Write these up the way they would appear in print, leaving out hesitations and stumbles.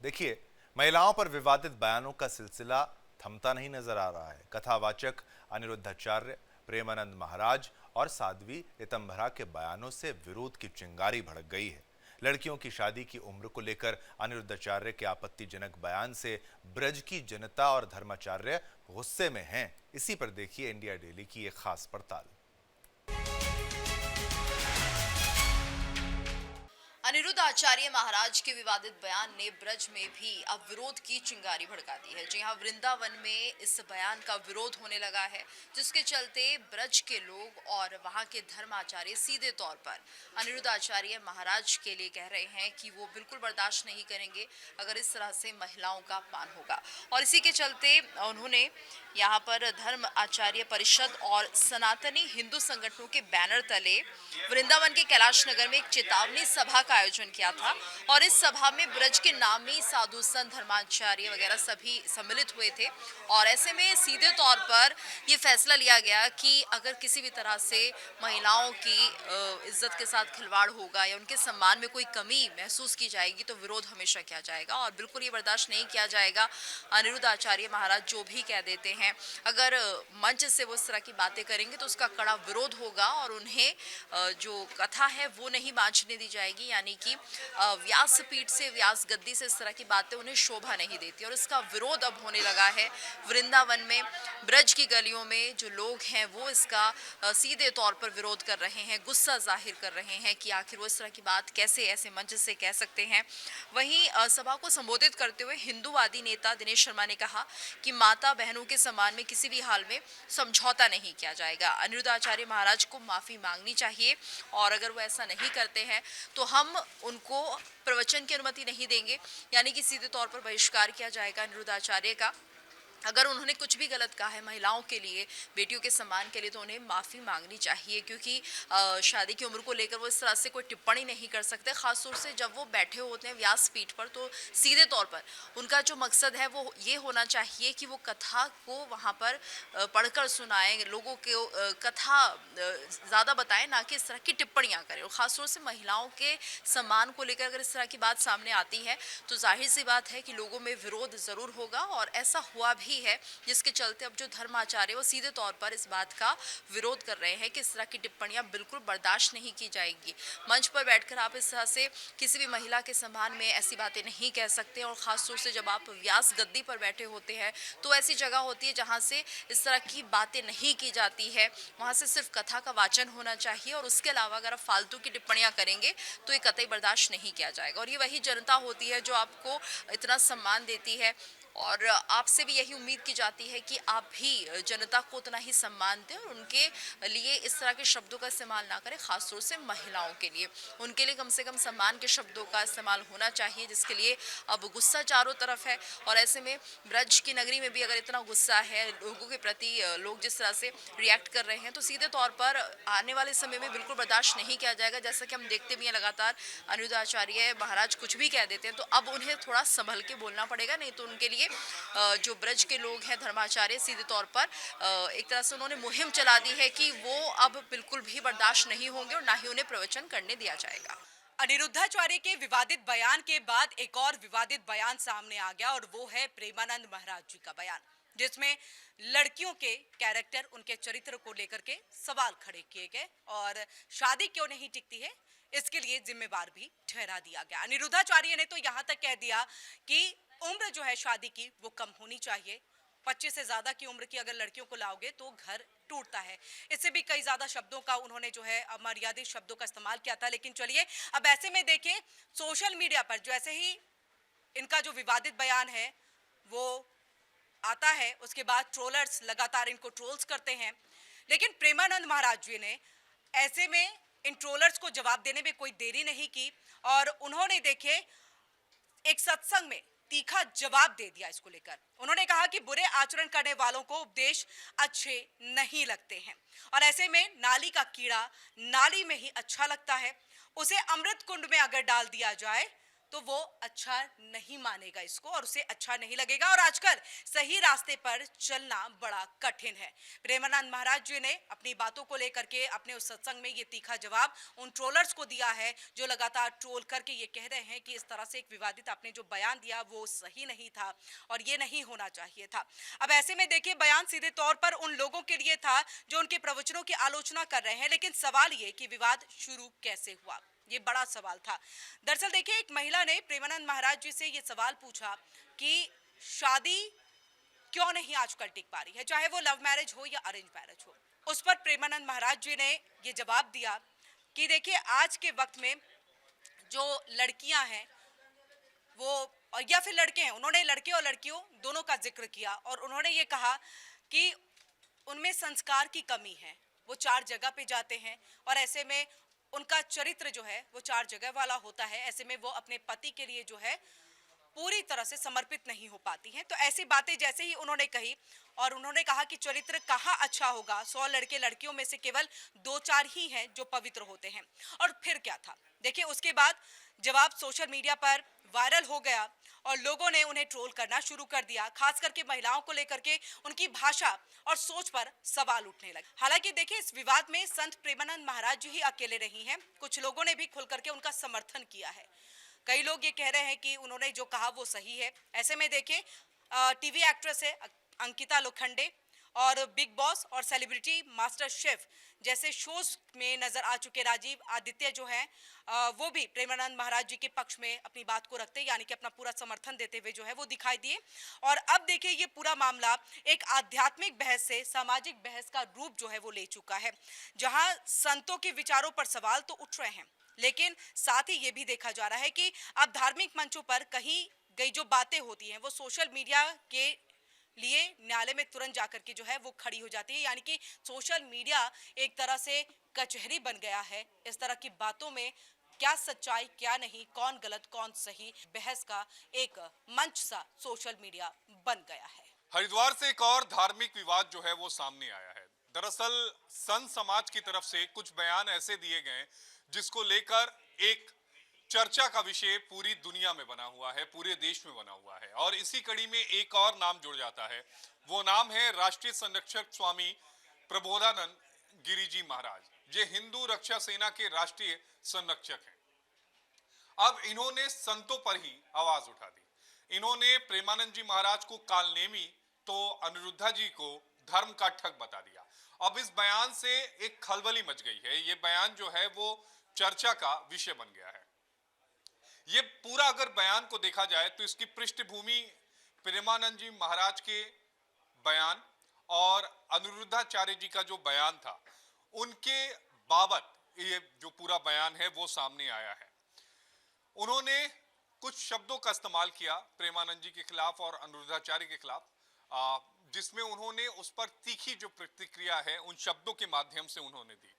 देखिए, महिलाओं पर विवादित बयानों का सिलसिला थमता नहीं नजर आ रहा है। कथावाचक अनिरुद्धाचार्य, प्रेमानंद महाराज और साध्वी ऋतंभरा के बयानों से विरोध की चिंगारी भड़क गई है। लड़कियों की शादी की उम्र को लेकर अनिरुद्धाचार्य के आपत्तिजनक बयान से ब्रज की जनता और धर्माचार्य गुस्से में हैं। इसी पर देखिए इंडिया डेली की एक खास पड़ताल। अनिरुद्ध आचार्य महाराज के विवादित बयान ने ब्रज में भी अब विरोध की चिंगारी भड़का दी है। जी हाँ, वृंदावन में इस बयान का विरोध होने लगा है, जिसके चलते ब्रज के लोग और वहां के धर्माचार्य सीधे तौर पर अनिरुद्ध आचार्य महाराज के लिए कह रहे हैं कि वो बिल्कुल बर्दाश्त नहीं करेंगे अगर इस तरह से महिलाओं का अपमान होगा। और इसी के चलते उन्होंने यहाँ पर धर्म आचार्य परिषद और सनातनी हिंदू संगठनों के बैनर तले वृंदावन के कैलाश नगर में एक चेतावनी सभा का आयोजन किया था। और इस सभा में ब्रज के नामी साधु संत धर्माचार्य वगैरह सभी सम्मिलित हुए थे। और ऐसे में सीधे तौर पर ये फैसला लिया गया कि अगर किसी भी तरह से महिलाओं की इज्जत के साथ खिलवाड़ होगा या उनके सम्मान में कोई कमी महसूस की जाएगी तो विरोध हमेशा किया जाएगा और बिल्कुल ये बर्दाश्त नहीं किया जाएगा। अनिरुद्ध आचार्य महाराज जो भी कह देते हैं, अगर मंच से वो इस तरह की बातें करेंगे तो उसका कड़ा विरोध होगा और उन्हें जो कथा है वो नहीं बांचने दी जाएगी। यानी कि व्यासपीठ से, व्यास गद्दी से इस तरह की बातें उन्हें शोभा नहीं देती। और इसका विरोध अब होने लगा है वृंदावन में, ब्रज की गलियों में जो लोग हैं वो इसका सीधे तौर पर विरोध कर रहे हैं, गुस्सा जाहिर कर रहे हैं कि आखिर वो इस तरह की बात कैसे ऐसे मंच से कह सकते हैं। वहीं सभा को संबोधित करते हुए हिंदूवादी नेता दिनेश शर्मा ने कहा कि माता बहनों के सम्मान में किसी भी हाल में समझौता नहीं किया जाएगा। अनिरुद्ध आचार्य महाराज को माफी मांगनी चाहिए और अगर वो ऐसा नहीं करते हैं तो हम उनको प्रवचन की अनुमति नहीं देंगे। यानी कि सीधे तौर पर बहिष्कार किया जाएगा अनिरुद्ध आचार्य का। अगर उन्होंने कुछ भी गलत कहा है महिलाओं के लिए, बेटियों के सम्मान के लिए, तो उन्हें माफ़ी मांगनी चाहिए, क्योंकि शादी की उम्र को लेकर वो इस तरह से कोई टिप्पणी नहीं कर सकते। ख़ासतौर से जब वो बैठे होते हैं व्यासपीठ पर, तो सीधे तौर पर उनका जो मकसद है वो ये होना चाहिए कि वो कथा को वहाँ पर पढ़कर सुनाएं, लोगों को कथा ज़्यादा बताएं, ना कि इस तरह की टिप्पणियाँ करें। और ख़ासतौर से महिलाओं के सम्मान को लेकर अगर इस तरह की बात सामने आती है तो जाहिर सी बात है कि लोगों में विरोध ज़रूर होगा। और ऐसा हुआ भी है, जिसके चलते अब जो धर्माचार्य वो सीधे तौर पर इस बात का विरोध कर रहे हैं कि इस तरह की टिप्पणियां बिल्कुल बर्दाश्त नहीं की जाएगी। मंच पर बैठकर आप इस तरह से किसी भी महिला के सम्मान में ऐसी बातें नहीं कह सकते। और खासतौर से जब आप व्यास गद्दी पर बैठे होते हैं तो ऐसी जगह होती है जहां से इस तरह की बातें नहीं की जाती है, वहां से सिर्फ कथा का वाचन होना चाहिए। और उसके अलावा अगर आप फालतू की टिप्पणियां करेंगे तो ये कतई बर्दाश्त नहीं किया जाएगा। और ये वही जनता होती है जो आपको इतना सम्मान देती है और आपसे भी यही उम्मीद की जाती है कि आप भी जनता को उतना ही सम्मान दें और उनके लिए इस तरह के शब्दों का इस्तेमाल ना करें। खासतौर से महिलाओं के लिए, उनके लिए कम से कम सम्मान के शब्दों का इस्तेमाल होना चाहिए, जिसके लिए अब गुस्सा चारों तरफ है। और ऐसे में ब्रज की नगरी में भी अगर इतना गुस्सा है लोगों के प्रति, लोग जिस तरह से रिएक्ट कर रहे हैं, तो सीधे तौर पर आने वाले समय में बिल्कुल बर्दाश्त नहीं किया जाएगा। जैसा कि हम देखते भी हैं लगातार अनिरुद्ध आचार्य महाराज कुछ भी कह देते हैं तो अब उन्हें थोड़ा संभल के बोलना पड़ेगा, नहीं तो उनके लिए जो ब्रज के लोग हैं धर्माचार्य, सीधे तौर पर एक तरह से उन्होंने मुहिम चला दी है कि वो अब बिल्कुल भी बर्दाश्त नहीं होंगे और ना ही उन्हें प्रवचन करने दिया जाएगा। अनिरुद्धाचार्य के विवादित बयान के बाद एक और विवादित बयान सामने आ गया और वो है प्रेमानंद महाराज जी का बयान, जिसमें लड़कियों के कैरेक्टर, उनके चरित्र को लेकर के सवाल खड़े किए गए और शादी क्यों नहीं टिकती है इसके लिए जिम्मेवार भी ठहरा दिया गया। अनिरुद्धाचार्य ने तो यहाँ तक कह दिया कि उम्र जो है शादी की वो कम होनी चाहिए। 25 से ज्यादा की उम्र की अगर लड़कियों को लाओगे तो घर टूटता है। इससे भी कई ज्यादा शब्दों का उन्होंने जो है अमर्यादित शब्दों का इस्तेमाल किया था। लेकिन चलिए अब ऐसे में देखें, सोशल मीडिया पर जैसे ही इनका जो विवादित बयान है वो आता है, उसके बाद ट्रोलर्स लगातार इनको ट्रोल्स करते हैं। लेकिन प्रेमानंद महाराज जी ने ऐसे में इन ट्रोलर्स को जवाब देने में कोई देरी नहीं की और उन्होंने देखे एक सत्संग में तीखा जवाब दे दिया इसको लेकर। उन्होंने कहा कि बुरे आचरण करने वालों को उपदेश अच्छे नहीं लगते हैं और ऐसे में नाली का कीड़ा नाली में ही अच्छा लगता है, उसे अमृत कुंड में अगर डाल दिया जाए तो वो अच्छा नहीं मानेगा इसको और उसे अच्छा नहीं लगेगा और आजकल सही रास्ते पर चलना बड़ा कठिन है। प्रेमानंद महाराज जी ने अपनी बातों को लेकर के अपने उस सत्संग में ये तीखा जवाब उन ट्रोलर्स को दिया है जो लगातार ट्रोल करके ये कह रहे हैं कि इस तरह से एक विवादित आपने जो बयान दिया वो सही नहीं था और ये नहीं होना चाहिए था। अब ऐसे में देखिए बयान सीधे तौर पर उन लोगों के लिए था जो उनके प्रवचनों की आलोचना कर रहे हैं, लेकिन सवाल ये कि विवाद शुरू कैसे हुआ, ये बड़ा सवाल था। दरअसल देखिए एक महिला ने प्रेमानंद महाराज जी से ये सवाल पूछा कि शादी क्यों नहीं आजकल टिक पा रही है, चाहे वो लव मैरिज हो या अरेंज मैरिज हो। उस पर प्रेमानंद महाराज जी ने ये जवाब दिया कि देखिए आज के वक्त में जो लड़कियां हैं वो या फिर लड़के हैं, उन्होंने लड़के और लड़कियों दोनों का जिक्र किया और उन्होंने ये कहा कि उनमें संस्कार की कमी है, वो चार जगह पे जाते हैं और ऐसे में उनका चरित्र जो है वो चार जगह वाला होता है, ऐसे में वो अपने पति के लिए जो है पूरी तरह से समर्पित नहीं हो पाती हैं। तो ऐसी बातें जैसे ही उन्होंने कही और उन्होंने कहा कि चरित्र कहाँ अच्छा होगा, 100 लड़के लड़कियों में से केवल 2-4 ही हैं जो पवित्र होते हैं। और फिर क्या था, देखिए उसके बाद जवाब सोशल मीडिया पर वायरल हो गया और लोगों ने उन्हें ट्रोल करना शुरू कर दिया, खास करके महिलाओं को लेकर के उनकी भाषा और सोच पर सवाल उठने लगे। हालांकि देखिए इस विवाद में संत प्रेमानंद महाराज जी ही अकेले नहीं हैं, कुछ लोगों ने भी खुल करके उनका समर्थन किया है। कई लोग ये कह रहे हैं कि उन्होंने जो कहा वो सही है। ऐसे में देखिए टीवी एक्ट्रेस है अंकिता लोखंडे और बिग बॉस और सेलिब्रिटी मास्टर शेफ जैसे शोज में नजर आ चुके राजीव आदित्य जो हैं वो भी प्रेमानंद महाराज जी के पक्ष में अपनी बात को रखते यानी कि अपना पूरा समर्थन देते हुए जो है वो दिखाई दिए। और अब देखिए ये पूरा मामला एक आध्यात्मिक बहस से सामाजिक बहस का रूप जो है वो ले चुका है, जहां संतों के विचारों पर सवाल तो उठ रहे हैं, लेकिन साथ ही ये भी देखा जा रहा है कि अब धार्मिक मंचों पर कही गई जो बातें होती हैं वो सोशल मीडिया के लिए न्यायालय में तुरंत जाकर के जो है वो खड़ी हो जाती है, यानी कि सोशल मीडिया एक तरह से कचहरी बन गया है। इस तरह की बातों में क्या सच्चाई क्या नहीं, कौन गलत कौन सही, बहस का एक मंच सा सोशल मीडिया बन गया है। हरिद्वार से एक और धार्मिक विवाद जो है वो सामने आया है। दरअसल संत समाज की तरफ से कुछ बयान ऐसे दिए गए जिसको लेकर एक चर्चा का विषय पूरी दुनिया में बना हुआ है, पूरे देश में बना हुआ है। और इसी कड़ी में एक और नाम जुड़ जाता है, वो नाम है राष्ट्रीय संरक्षक स्वामी प्रबोधानंद गिरी जी महाराज, जो हिंदू रक्षा सेना के राष्ट्रीय संरक्षक हैं। अब इन्होंने संतों पर ही आवाज उठा दी। इन्होंने प्रेमानंद जी महाराज को कालनेमी तो अनिरुद्धा जी को धर्म का ठग बता दिया। अब इस बयान से एक खलबली मच गई है। ये बयान जो है वो चर्चा का विषय बन गया है। ये पूरा अगर बयान को देखा जाए तो इसकी पृष्ठभूमि प्रेमानंद जी महाराज के बयान और अनिरुद्धाचार्य जी का जो बयान था उनके बाबत ये जो पूरा बयान है वो सामने आया है। उन्होंने कुछ शब्दों का इस्तेमाल किया प्रेमानंद जी के खिलाफ और अनिरुद्धाचार्य के खिलाफ, जिसमें उन्होंने उस पर तीखी जो प्रतिक्रिया है उन शब्दों के माध्यम से उन्होंने दी।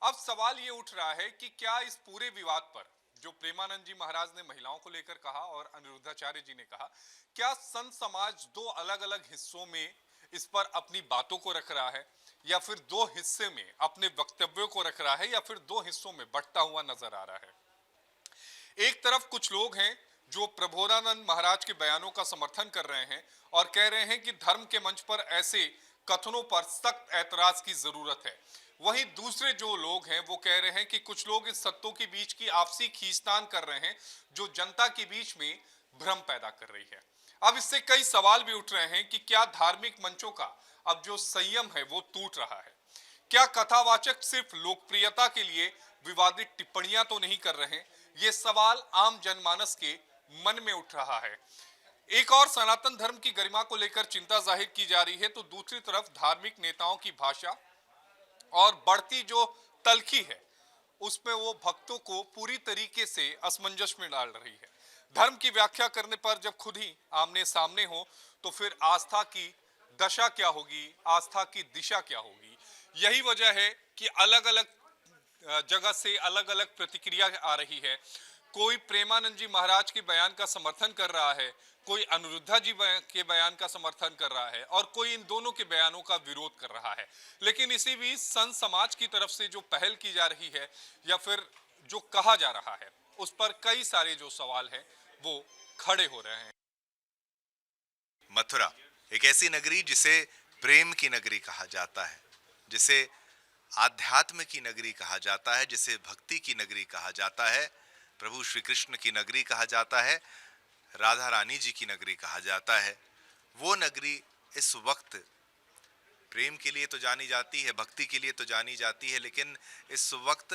अब सवाल ये उठ रहा है कि क्या इस पूरे विवाद पर जो प्रेमानंद जी महाराज ने महिलाओं को लेकर कहा और अनिरुद्धाचार्य जी ने कहा, क्या संत समाज दो अलग अलग हिस्सों में इस पर अपनी बातों को रख रहा है या फिर दो हिस्से में अपने वक्तव्यों को रख रहा है या फिर दो हिस्सों में बंटता हुआ नजर आ रहा है। एक तरफ कुछ लोग हैं जो प्रबोधानंद महाराज के बयानों का समर्थन कर रहे हैं और कह रहे हैं कि धर्म के मंच पर ऐसे कथनों पर सख्त ऐतराज की जरूरत है। वहीं दूसरे जो लोग हैं वो कह रहे हैं कि कुछ लोग इस सत्तों के बीच की आपसी खींचतान कर रहे हैं जो जनता के बीच में भ्रम पैदा कर रही है। अब इससे कई सवाल भी उठ रहे हैं कि क्या धार्मिक मंचों का अब जो संयम है वो टूट रहा है? क्या कथावाचक सिर्फ लोकप्रियता के लिए विवादित टिप्पणियां तो नहीं कर रहे? ये सवाल आम जनमानस के मन में उठ रहा है। एक और सनातन धर्म की गरिमा को लेकर चिंता जाहिर की जा रही है तो दूसरी तरफ धार्मिक नेताओं की भाषा और बढ़ती जो तलखी है उसमें वो भक्तों को पूरी तरीके से असमंजस में डाल रही है। धर्म की व्याख्या करने पर जब खुद ही आमने सामने हो तो फिर आस्था की दशा क्या होगी, आस्था की दिशा क्या होगी? यही वजह है कि अलग अलग जगह से अलग अलग प्रतिक्रिया आ रही है। कोई प्रेमानंद जी महाराज के बयान का समर्थन कर रहा है, कोई अनिरुद्धा जी के बयान का समर्थन कर रहा है और कोई इन दोनों के बयानों का विरोध कर रहा है। लेकिन इसी बीच संत समाज की तरफ से जो पहल की जा रही है या फिर जो कहा जा रहा है उस पर कई सारे जो सवाल हैं वो खड़े हो रहे हैं। मथुरा एक ऐसी नगरी जिसे प्रेम की नगरी कहा जाता है, जिसे आध्यात्म की नगरी कहा जाता है, जिसे भक्ति की नगरी कहा जाता है, प्रभु श्री कृष्ण की नगरी कहा जाता है, राधा रानी जी की नगरी कहा जाता है। वो नगरी इस वक्त प्रेम के लिए तो जानी जाती है, भक्ति के लिए तो जानी जाती है, लेकिन इस वक्त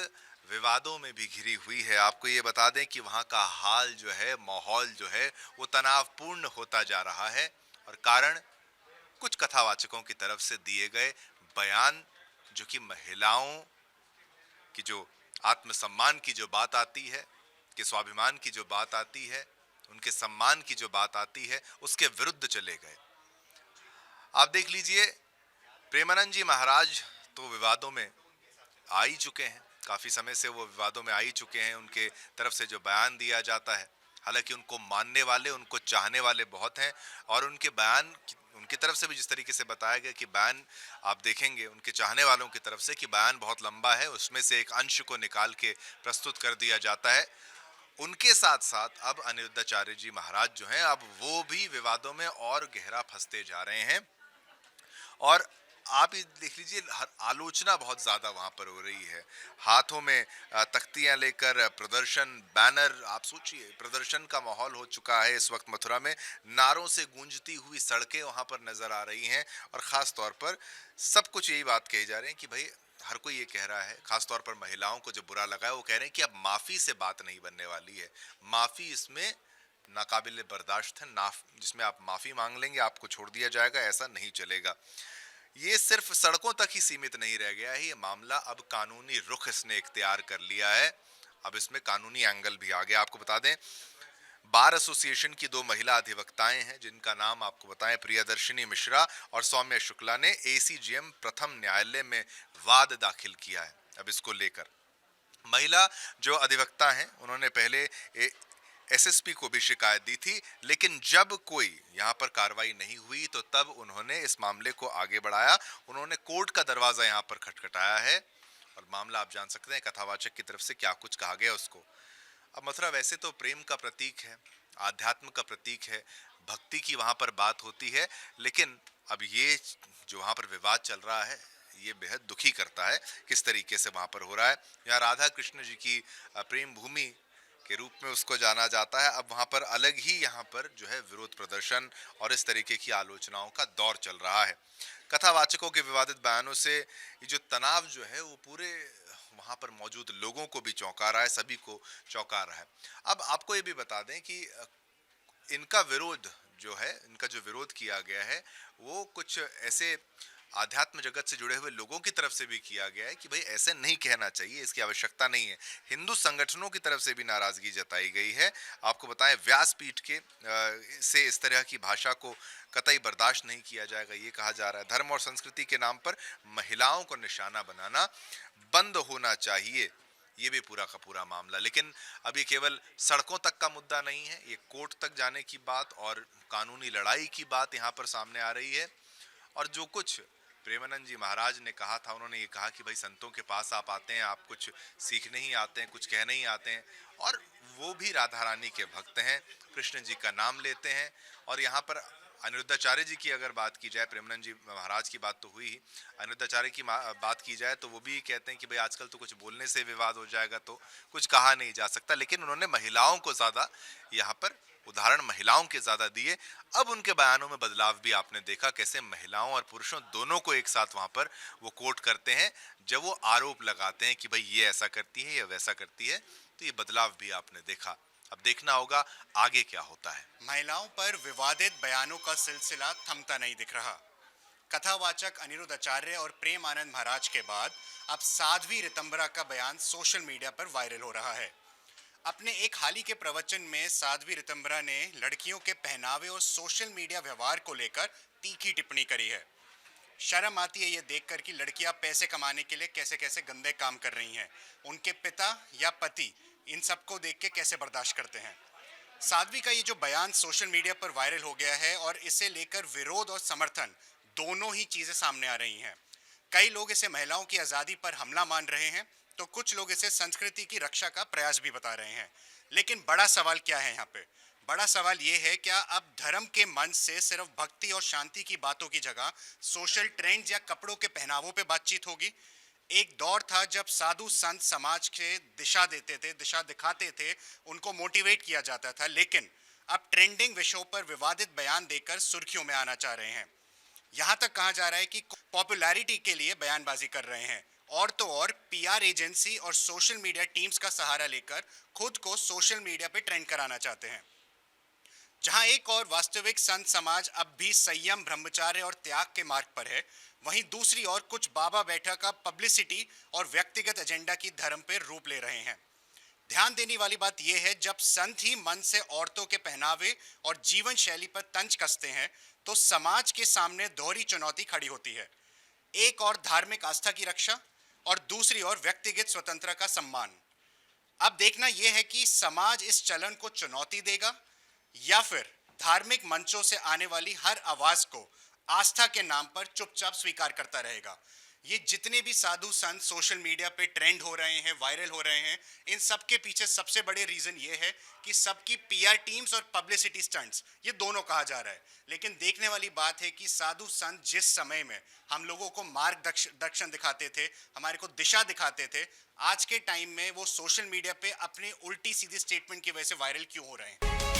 विवादों में भी घिरी हुई है। आपको ये बता दें कि वहाँ का हाल जो है, माहौल जो है, वो तनावपूर्ण होता जा रहा है। और कारण कुछ कथावाचकों की तरफ से दिए गए बयान, जो कि महिलाओं की जो आत्मसम्मान की जो बात आती है, कि स्वाभिमान की जो बात आती है, उनके सम्मान की जो बात आती है, उसके विरुद्ध चले गए। आप देख लीजिए, प्रेमानंद जी महाराज तो विवादों में आ ही चुके हैं, काफी समय से वो विवादों में आ ही चुके हैं। उनके तरफ से जो बयान दिया जाता है, हालांकि उनको मानने वाले, उनको चाहने वाले बहुत हैं, और उनके बयान उनकी तरफ से भी जिस तरीके से बताया गया कि बयान आप देखेंगे उनके चाहने वालों की तरफ से कि बयान बहुत लंबा है, उसमें से एक अंश को निकाल के प्रस्तुत कर दिया जाता है। उनके साथ साथ अब अनिरुद्धाचार्य जी महाराज जो हैं, अब वो भी विवादों में और गहरा फंसते जा रहे हैं। और आप ये देख लीजिए, आलोचना बहुत ज्यादा वहां पर हो रही है। हाथों में तख्तियां लेकर प्रदर्शन, बैनर, आप सोचिए प्रदर्शन का माहौल हो चुका है इस वक्त मथुरा में। नारों से गूंजती हुई सड़कें वहां पर नजर आ रही हैं, और खास तौर पर सब कुछ यही बात कही जा रही है कि भाई, हर कोई ये कह रहा है, खासतौर पर महिलाओं को जो बुरा लगा है, वो कह रहे हैं कि अब माफी से बात नहीं बनने वाली है। माफी इसमें नाकाबिल बर्दाश्त है, जिसमें आप माफी मांग लेंगे आपको छोड़ दिया जाएगा, ऐसा नहीं चलेगा। ये सिर्फ सड़कों तक ही सीमित नहीं रह गया है, ये मामला अब कानूनी रुख इसने इख्तियार कर लिया है। अब इसमें कानूनी एंगल भी आ गया। आपको बता दें, बार एसोसिएशन की 2 महिला अधिवक्ताएं हैं, जिनका नाम आपको बताएं, प्रियदर्शिनी मिश्रा और सौम्या शुक्ला ने एसीजीएम प्रथम न्यायालय में वाद दाखिल किया है। अब इसको लेकर महिला जो अधिवक्ता हैं, उन्होंने पहले एसएसपी को भी शिकायत दी थी, लेकिन जब कोई यहां पर कार्रवाई नहीं हुई तो तब उन्होंने इस मामले को आगे बढ़ाया। उन्होंने कोर्ट का दरवाजा यहां पर खटखटाया है, और मामला आप जान सकते हैं कथावाचक की तरफ से क्या कुछ कहा गया उसको। अब मथुरा वैसे तो प्रेम का प्रतीक है, आध्यात्म का प्रतीक है, भक्ति की वहां पर बात होती है, लेकिन अब ये जो वहां पर विवाद चल रहा है, ये बेहद दुखी करता है किस तरीके से वहां पर हो रहा है। यहाँ राधा कृष्ण जी की प्रेम भूमि के रूप में उसको जाना जाता है। अब वहां पर अलग ही यहाँ पर जो है विरोध प्रदर्शन और इस तरीके की आलोचनाओं का दौर चल रहा है। कथावाचकों के विवादित बयानों से ये जो तनाव जो है, वो पूरे वहां पर मौजूद लोगों को भी चौंका रहा है, सभी को चौंका रहा है। अब आपको ये भी बता दें कि इनका विरोध जो है, इनका जो विरोध किया गया है, वो कुछ ऐसे आध्यात्म जगत से जुड़े हुए लोगों की तरफ से भी किया गया है कि भाई ऐसे नहीं कहना चाहिए, इसकी आवश्यकता नहीं है। हिंदू संगठनों की तरफ से भी नाराजगी जताई गई है। आपको बताएं, व्यासपीठ के से इस तरह की भाषा को कतई बर्दाश्त नहीं किया जाएगा, ये कहा जा रहा है। धर्म और संस्कृति के नाम पर महिलाओं को निशाना बनाना बंद होना चाहिए, ये भी पूरा का पूरा मामला। लेकिन अब ये केवल सड़कों तक का मुद्दा नहीं है, ये कोर्ट तक जाने की बात और कानूनी लड़ाई की बात यहाँ पर सामने आ रही है। और जो कुछ प्रेमानंद जी महाराज ने कहा था, उन्होंने ये कहा कि भाई संतों के पास आप आते हैं, आप कुछ सीखने ही आते हैं, कुछ कहने ही आते हैं, और वो भी राधा रानी के भक्त हैं, कृष्ण जी का नाम लेते हैं। और यहाँ पर अनिरुद्धाचार्य जी की अगर बात की जाए, प्रेमानंद जी महाराज की बात तो हुई ही, अनिरुद्धाचार्य की बात की जाए तो वो भी कहते हैं कि भाई आजकल तो कुछ बोलने से विवाद हो जाएगा, तो कुछ कहा नहीं जा सकता। लेकिन उन्होंने महिलाओं को ज्यादा यहाँ पर उदाहरण महिलाओं के ज्यादा दिए। अब उनके बयानों में बदलाव भी आपने देखा, कैसे महिलाओं और पुरुषों दोनों को एक साथ वहां पर वो कोट करते हैं जब वो आरोप लगाते हैं कि भाई ये ऐसा करती है या वैसा करती है। तो ये बदलाव भी आपने देखा। अब देखना होगा आगे क्या होता है। महिलाओं पर विवादित बयानों का सिलसिला थमता नहीं दिख रहा। कथावाचक अनिरुद्धाचार्य और प्रेम आनंद महाराज के बाद अब साध्वी ऋतंभरा का बयान सोशल मीडिया पर वायरल हो रहा है। अपने एक हाल ही के प्रवचन में साध्वी ऋतंभरा ने लड़कियों के पहनावे और सोशल मीडिया व्यवहार को लेकर तीखी टिप्पणी करी है। शर्म आती है ये देखकर कि लड़कियां पैसे कमाने के लिए कैसे कैसे गंदे काम कर रही हैं। उनके पिता या पति इन सबको देख के कैसे बर्दाश्त करते हैं। साध्वी का ये जो बयान सोशल मीडिया पर वायरल हो गया है और इसे लेकर विरोध और समर्थन दोनों ही चीजें सामने आ रही हैं। कई लोग इसे महिलाओं की आज़ादी पर हमला मान रहे हैं, तो कुछ लोग इसे संस्कृति की रक्षा का प्रयास भी बता रहे हैं। लेकिन बड़ा सवाल क्या है यहाँ पे? बड़ा सवाल ये है, क्या अब धर्म के मंच से सिर्फ भक्ति और शांति की बातों की जगह सोशल ट्रेंड्स या कपड़ों के पहनावों पे बातचीत होगी? एक दौर था जब साधु संत समाज के दिशा देते थे, दिशा दिखाते थे, उनको मोटिवेट किया जाता था, लेकिन अब ट्रेंडिंग विषयों पर विवादित बयान देकर सुर्खियों में आना चाह रहे हैं। यहां तक कहा जा रहा है कि पॉपुलैरिटी के लिए बयानबाजी कर रहे हैं, और तो और पीआर एजेंसी और सोशल मीडिया टीम्स का सहारा लेकर खुद को सोशल मीडिया पे ट्रेंड कराना चाहते हैं। जहां एक और वास्तविक संत समाज अब भी संयम, ब्रह्मचर्य और त्याग के मार्ग पर है, वहीं दूसरी ओर कुछ बाबा बैठक अब पब्लिसिटी और व्यक्तिगत एजेंडा की धर्म पर रूप ले रहे हैं। ध्यान देने वाली बात यह है, जब संत ही मन से औरतों के पहनावे और जीवन शैली पर तंज कसते हैं, तो समाज के सामने दोहरी चुनौती खड़ी होती है। एक और धार्मिक आस्था की रक्षा और दूसरी ओर व्यक्तिगत स्वतंत्रता का सम्मान। अब देखना यह है कि समाज इस चलन को चुनौती देगा या फिर धार्मिक मंचों से आने वाली हर आवाज को आस्था के नाम पर चुपचाप स्वीकार करता रहेगा। ये जितने भी साधु संत सोशल मीडिया पे ट्रेंड हो रहे हैं, वायरल हो रहे हैं, इन सब के पीछे सबसे बड़े रीजन ये है कि सबकी पीआर टीम्स और पब्लिसिटी स्टंट्स, ये दोनों कहा जा रहा है। लेकिन देखने वाली बात है कि साधु संत जिस समय में हम लोगों को मार्गदर्शन दिखाते थे, हमारे को दिशा दिखाते थे, आज के टाइम में वो सोशल मीडिया पे अपनी उल्टी सीधी स्टेटमेंट की वजह से वायरल क्यों हो रहे हैं?